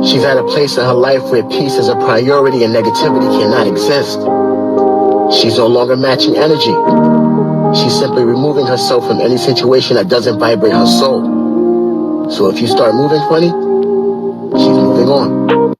She's at a place in her life where peace is a priority and negativity cannot exist. She's no longer matching energy. She's simply removing herself from any situation that doesn't vibrate her soul. So if you start moving funny, she's moving on.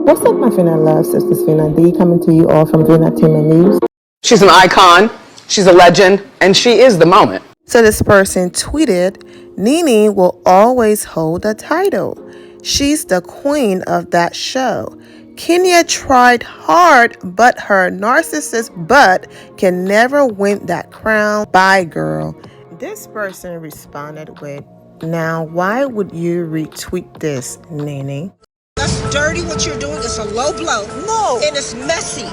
What's up, my Fina love? Sisters Fina D coming to you all from Fina Team News. She's an icon, she's a legend, and she is the moment. So this person tweeted, Nene will always hold the title. She's the queen of that show. Kenya tried hard, but her narcissist butt can never win that crown. Bye, girl. This person responded with, now why would you retweet this, Nene? That's dirty what you're doing. It's a low blow. No. And it's messy.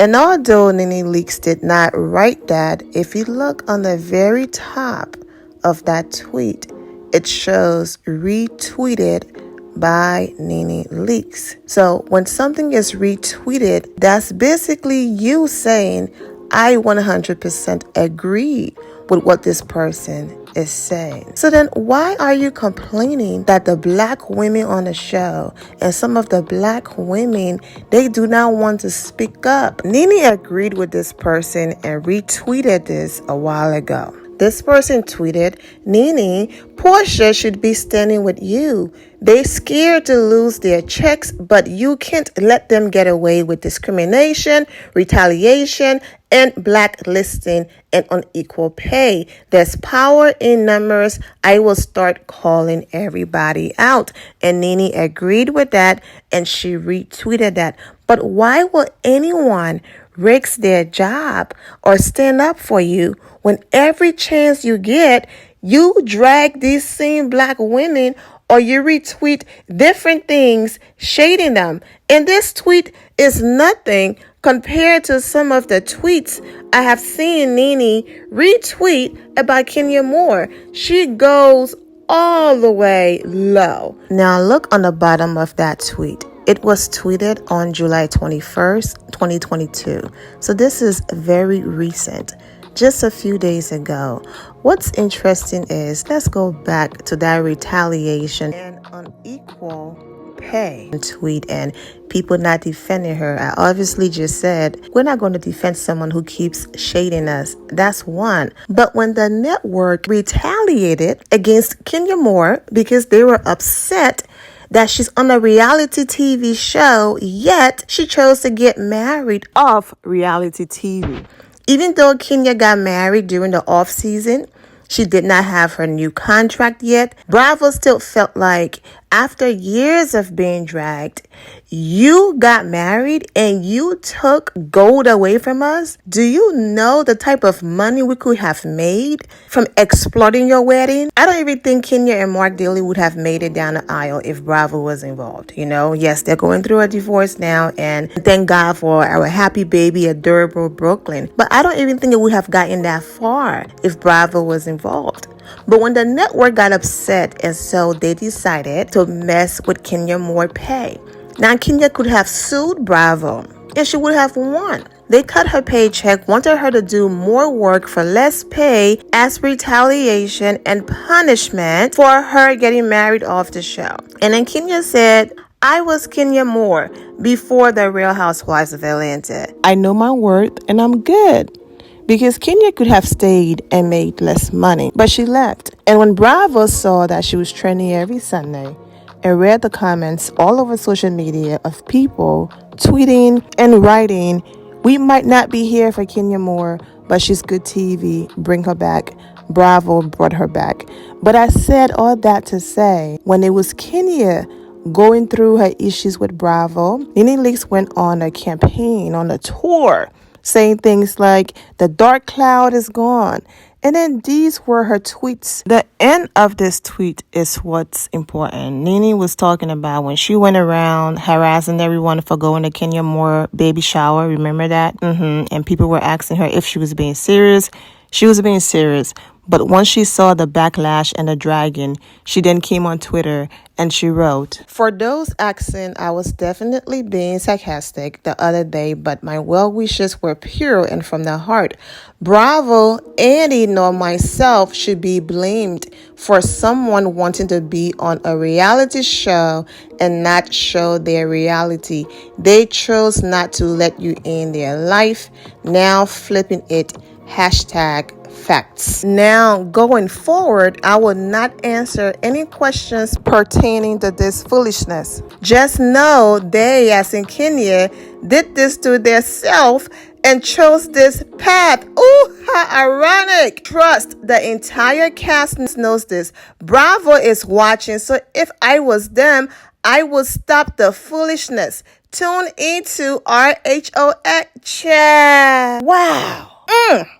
And although Nene Leakes did not write that, if you look on the very top of that tweet, it shows retweeted by Nene Leakes. So when something is retweeted, that's basically you saying, I 100% agree with what this person is saying. So then why are you complaining that the black women on the show and some of the black women, they do not want to speak up? Nene agreed with this person and retweeted this a while ago. This person tweeted, Nene, Portia should be standing with you. They scared to lose their checks, but you can't let them get away with discrimination, retaliation, and blacklisting and unequal pay. There's power in numbers. I will start calling everybody out. And Nene agreed with that and she retweeted that. But why will anyone risk their job or stand up for you when every chance you get, you drag these same black women or you retweet different things, shading them? And this tweet is nothing compared to some of the tweets I have seen Nene retweet about Kenya Moore. She goes all the way low. Now look on the bottom of that tweet. It was tweeted on July 21st, 2022. So this is very recent, just a few days ago. What's interesting is, let's go back to that retaliation and unequal pay tweet and people not defending her. I obviously just said, we're not going to defend someone who keeps shading us. That's one. But when the network retaliated against Kenya Moore because they were upset that she's on a reality TV show, yet she chose to get married off reality TV. Even though Kenya got married during the off season, she did not have her new contract yet. Bravo still felt like after years of being dragged, you got married and you took gold away from us. Do you know the type of money we could have made from exploiting your wedding? I don't even think Kenya and Mark Daly would have made it down the aisle if Bravo was involved. You know, yes, they're going through a divorce now, and thank God for our happy baby, adorable Brooklyn. But I don't even think it would have gotten that far if Bravo was involved. But when the network got upset, and so they decided to mess with Kenya Moore pay. Now, Kenya could have sued Bravo, and she would have won. They cut her paycheck, wanted her to do more work for less pay as retaliation and punishment for her getting married off the show. And then Kenya said, I was Kenya Moore before the Real Housewives of Atlanta. I know my worth and I'm good. Because Kenya could have stayed and made less money, but she left. And when Bravo saw that she was trending every Sunday and read the comments all over social media of people tweeting and writing, we might not be here for Kenya Moore, but she's good TV, bring her back. Bravo brought her back. But I said all that to say, when it was Kenya going through her issues with Bravo, Nene Leakes went on a campaign, on a tour, saying things like, the dark cloud is gone. And then these were her tweets. The end of this tweet is what's important. Nene was talking about when she went around harassing everyone for going to Kenya Moore baby shower. Remember that? And people were asking her if she was being serious. She was being serious. But once she saw the backlash and the dragging, she then came on Twitter and she wrote, "For those asking, I was definitely being sarcastic the other day, but my well wishes were pure and from the heart. Bravo, Andy nor myself should be blamed for someone wanting to be on a reality show and not show their reality. They chose not to let you in their life. Now flipping it. Hashtag facts." Now, going forward, I will not answer any questions pertaining to this foolishness. Just know they, as in Kenya, did this to themselves and chose this path. Ooh, how ironic. Trust, the entire cast knows this. Bravo is watching, so if I was them, I would stop the foolishness. Tune into RHOA chat. Wow.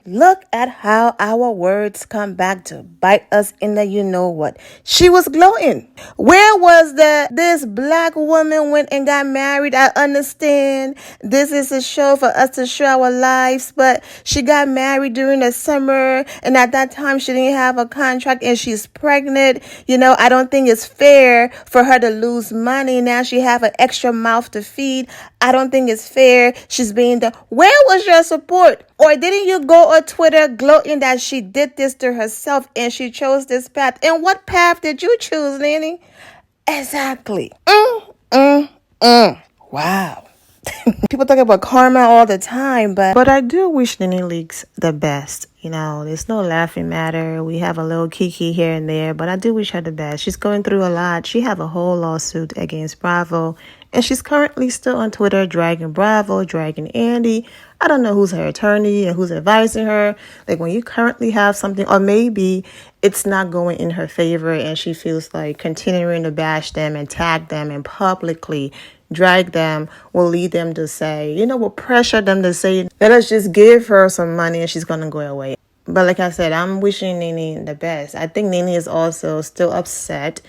Look at how our words come back to bite us in the you-know-what. She was gloating. Where was this black woman went and got married? I understand this is a show for us to show our lives, but she got married during the summer, and at that time she didn't have a contract and she's pregnant. I don't think it's fair for her to lose money. Now she have an extra mouth to feed. I don't think it's fair. She's being done. Where was your support? Or didn't you go on Twitter gloating that she did this to herself and she chose this path? And what path did you choose, Nene? Exactly. Wow. People talk about karma all the time, but I do wish Nene Leakes the best. There's no laughing matter. We have a little kiki here and there, but I do wish her the best. She's going through a lot. She have a whole lawsuit against Bravo, and she's currently still on Twitter dragging Bravo, dragging Andy. I don't know who's her attorney and who's advising her. Like, when you currently have something, or maybe it's not going in her favor and she feels like continuing to bash them and tag them and publicly drag them will lead them to say, will pressure them to say, let us just give her some money and she's going to go away. But like I said, I'm wishing Nene the best. I think Nene is also still upset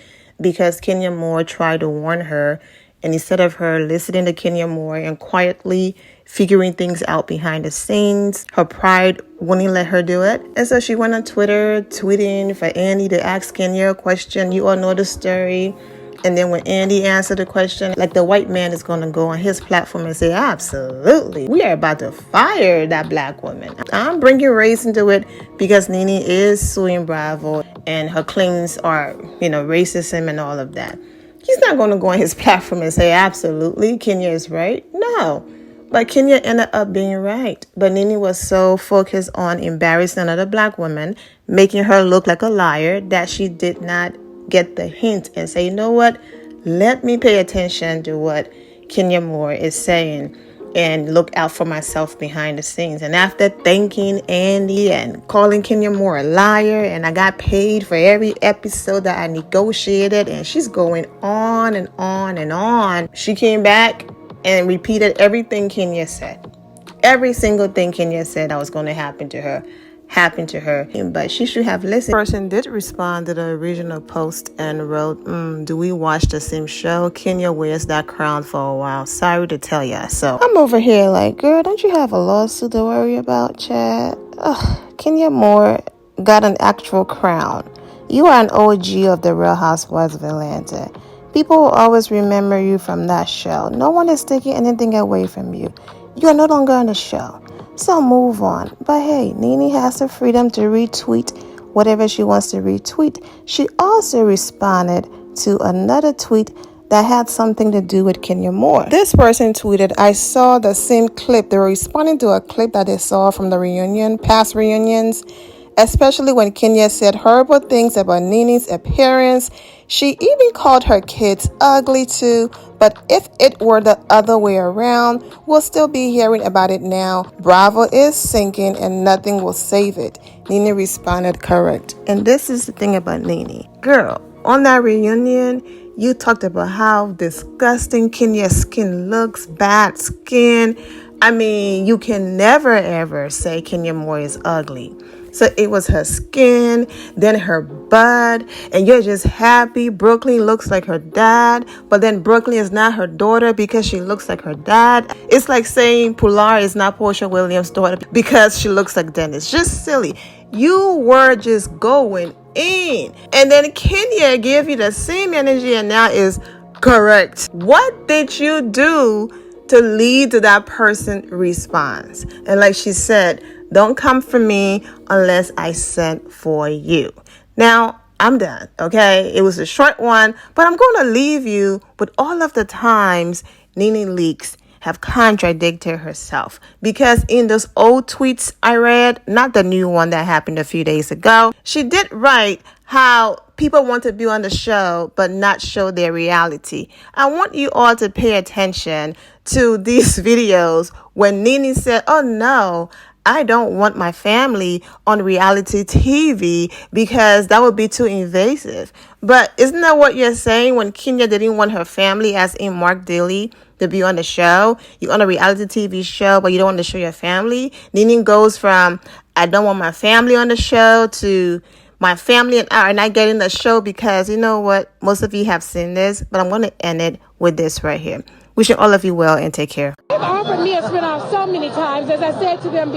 because Kenya Moore tried to warn her, and instead of her listening to Kenya Moore and quietly figuring things out behind the scenes, her pride wouldn't let her do it. And so she went on Twitter tweeting for Andy to ask Kenya a question. You all know the story. And then when Andy answered the question, like, the white man is going to go on his platform and say, absolutely, we are about to fire that black woman. I'm bringing race into it because Nene is suing Bravo and her claims are, racism and all of that. He's not going to go on his platform and say, absolutely, Kenya is right. No. But Kenya ended up being right. But Nene was so focused on embarrassing another black woman, making her look like a liar, that she did not get the hint and say, you know what? Let me pay attention to what Kenya Moore is saying and look out for myself behind the scenes. And after thanking Andy and calling Kenya Moore a liar, and I got paid for every episode that I negotiated, and she's going on and on and on, she came back and repeated everything Kenya said. Every single thing Kenya said that was going to happen to her happened to her, but she should have listened. The person did respond to the original post and wrote, do we watch the same show? Kenya wears that crown for a while. Sorry to tell ya. So I'm over here like, girl, don't you have a lawsuit to worry about, Chad? Kenya Moore got an actual crown. You are an OG of the Real Housewives of Atlanta. People will always remember you from that show. No one is taking anything away from you. You are no longer on the show. So move on. But hey, Nene has the freedom to retweet whatever she wants to retweet. She also responded to another tweet that had something to do with Kenya Moore. This person tweeted, I saw the same clip. They were responding to a clip that they saw from the reunion, past reunions, especially when Kenya said horrible things about Nene's appearance. She even called her kids ugly too. But if it were the other way around, we'll still be hearing about it now. Bravo is sinking and nothing will save it. Nene responded, correct. And this is the thing about Nene. Girl, on that reunion, you talked about how disgusting Kenya's skin looks, bad skin. I mean, you can never ever say Kenya Moore is ugly. So it was her skin, then her butt, and you're just happy Brooklyn looks like her dad, but then Brooklyn is not her daughter because she looks like her dad. It's like saying Pilar is not Portia Williams' daughter because she looks like Dennis. Just silly. You were just going in. And then Kenya gave you the same energy and now is correct. What did you do to lead to that person response? And like she said, don't come for me unless I sent for you. Now, I'm done, okay? It was a short one, but I'm going to leave you with all of the times Nene Leakes have contradicted herself. Because in those old tweets I read, not the new one that happened a few days ago, she did write how people want to be on the show but not show their reality. I want you all to pay attention to these videos when Nene said, oh no, I don't want my family on reality TV because that would be too invasive. But isn't that what you're saying when Kenya didn't want her family, as in Mark Daly, to be on the show? You're on a reality TV show, but you don't want to show your family. Nene goes from, I don't want my family on the show, to my family and I are not getting the show because, you know what, most of you have seen this, but I'm going to end it with this right here. Wishing all of you well and take care. They've offered me a spinoff so many times. As I said to them,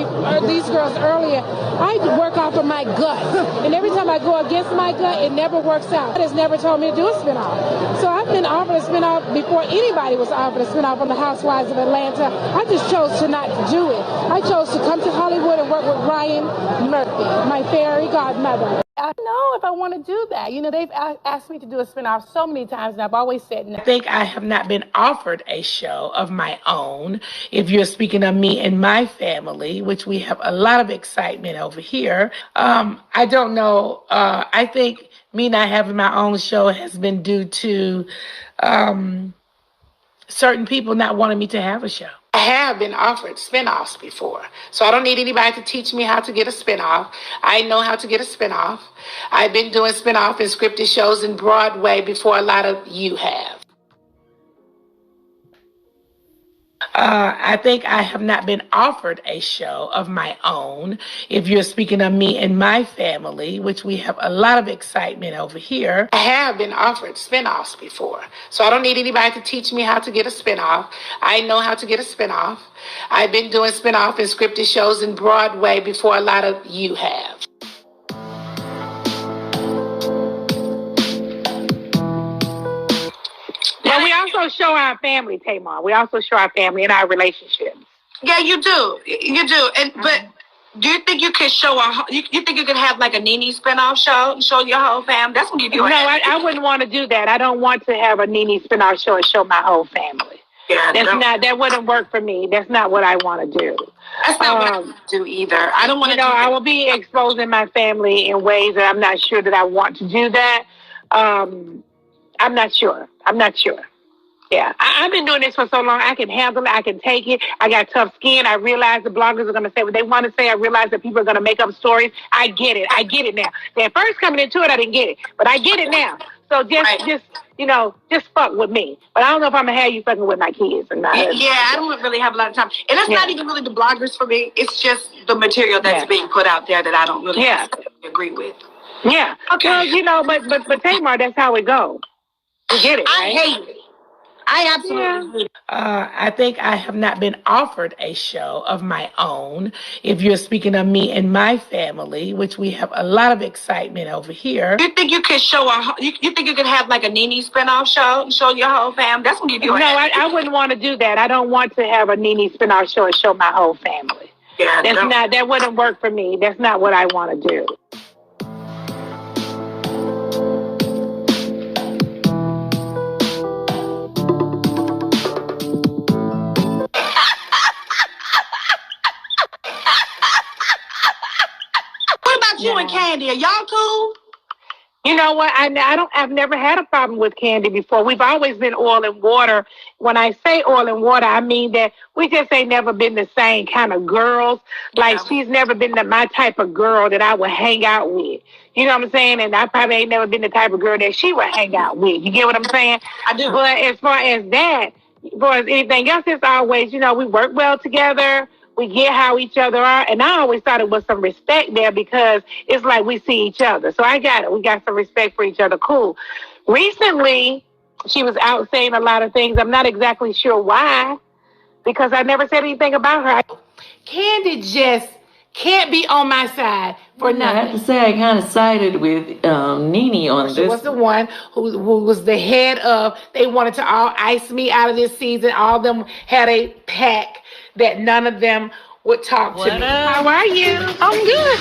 these girls earlier, I work off of my gut. And every time I go against my gut, it never works out. It has never told me to do a spinoff. So I've been offered a spinoff before anybody was offered a spinoff on the Housewives of Atlanta. I just chose to not do it. I chose to come to Hollywood and work with Ryan Murphy, my fairy godmother. I don't know if I want to do that. You know, they've asked me to do a spinoff so many times, and I've always said no. I think I have not been offered a show of my own. If you're speaking of me and my family, which we have a lot of excitement over here, I don't know. I think me not having my own show has been due to certain people not wanting me to have a show. I have been offered spinoffs before, so I don't need anybody to teach me how to get a spinoff. I know how to get a spinoff. I've been doing spinoff and scripted shows in Broadway before a lot of you have. I think I have not been offered a show of my own. If you're speaking of me and my family, which we have a lot of excitement over here, I have been offered spinoffs before. So I don't need anybody to teach me how to get a spinoff. I know how to get a spinoff. I've been doing spinoff and scripted shows in Broadway before a lot of you have. But we also show our family, Tamar. We also show our family and our relationships. Yeah, you do. You do. And but do you think you could show you think you could have like a Nene spinoff show and show your whole family? That's gonna give you. No, I wouldn't want to do that. I don't want to have a Nene spinoff show and show my whole family. Yeah, that wouldn't work for me. That's not what I want to do. That's not what I want to do either. I don't want to. I will be exposing my family in ways that I'm not sure that I want to do that. I'm not sure. Yeah, I've been doing this for so long. I can handle it. I can take it. I got tough skin. I realize the bloggers are going to say what they want to say. I realize that people are going to make up stories. I get it now. At first coming into it, I didn't get it, but I get it now. So just fuck with me. But I don't know if I'm going to have you fucking with my kids or not. Yeah, I don't really have a lot of time. And it's not even really the bloggers for me. It's just the material that's being put out there that I don't really agree with. Yeah. Okay. Well, but Tamar, that's how it goes. You get it, right? I hate it. I absolutely hate it. I think I have not been offered a show of my own. If you're speaking of me and my family, which we have a lot of excitement over here. You think you could you think you could have like a Nene spinoff show and show your whole family? That's gonna give you. No, I wouldn't want to do that. I don't want to have a Nene spinoff show and show my whole family. Yeah, that wouldn't work for me. That's not what I want to do. You and Candy, are y'all cool? You know what? I've never had a problem with Candy before. We've always been oil and water. When I say oil and water, I mean that we just ain't never been the same kind of girls. Like she's never been my type of girl that I would hang out with. You know what I'm saying? And I probably ain't never been the type of girl that she would hang out with. You get what I'm saying? I do. But as far as that, as far as anything else, it's always, we work well together. We get how each other are. And I always thought it was some respect there because it's like we see each other. So I got it. We got some respect for each other. Cool. Recently, she was out saying a lot of things. I'm not exactly sure why, because I never said anything about her. Candy can't be on my side for I nothing. have to say I kind of sided with Nene on She this. was the one who was the head of, they wanted to all ice me out of this season. All of them had a pact that none of them would talk to me. How are you? I'm good.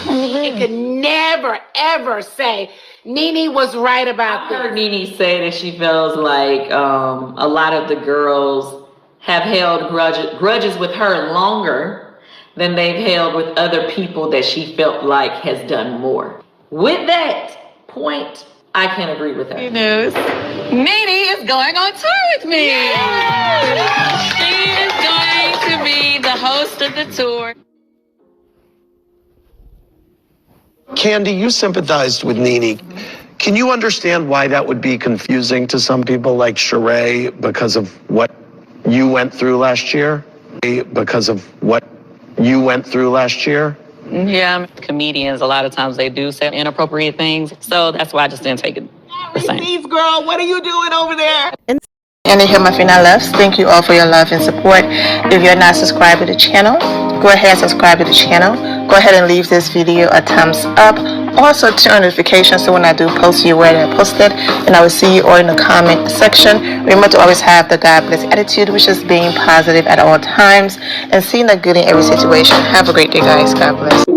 You could never, ever say Nene was right about this. I heard Nene say that she feels like a lot of the girls have held grudges with her longer than they've held with other people that she felt like has done more. With that point, I can agree with her. News. Nene is going on tour with me. She is going to be the host of the tour. Candy, you sympathized with Nene. Can you understand why that would be confusing to some people like Sheree because of what you went through last year? Because of what you went through last year? Yeah, comedians, a lot of times they do say inappropriate things. So that's why I just didn't take it the same. Receipts, girl, what are you doing over there? And here my Fina loves. Thank you all for your love and support. If you're not subscribed to the channel, go ahead and subscribe to the channel. Go ahead and leave this video a thumbs up. Also turn on notifications so when I do post, you're aware that I posted. And I will see you all in the comment section. Remember to always have the God bless attitude, which is being positive at all times and seeing the good in every situation. Have a great day, guys. God bless.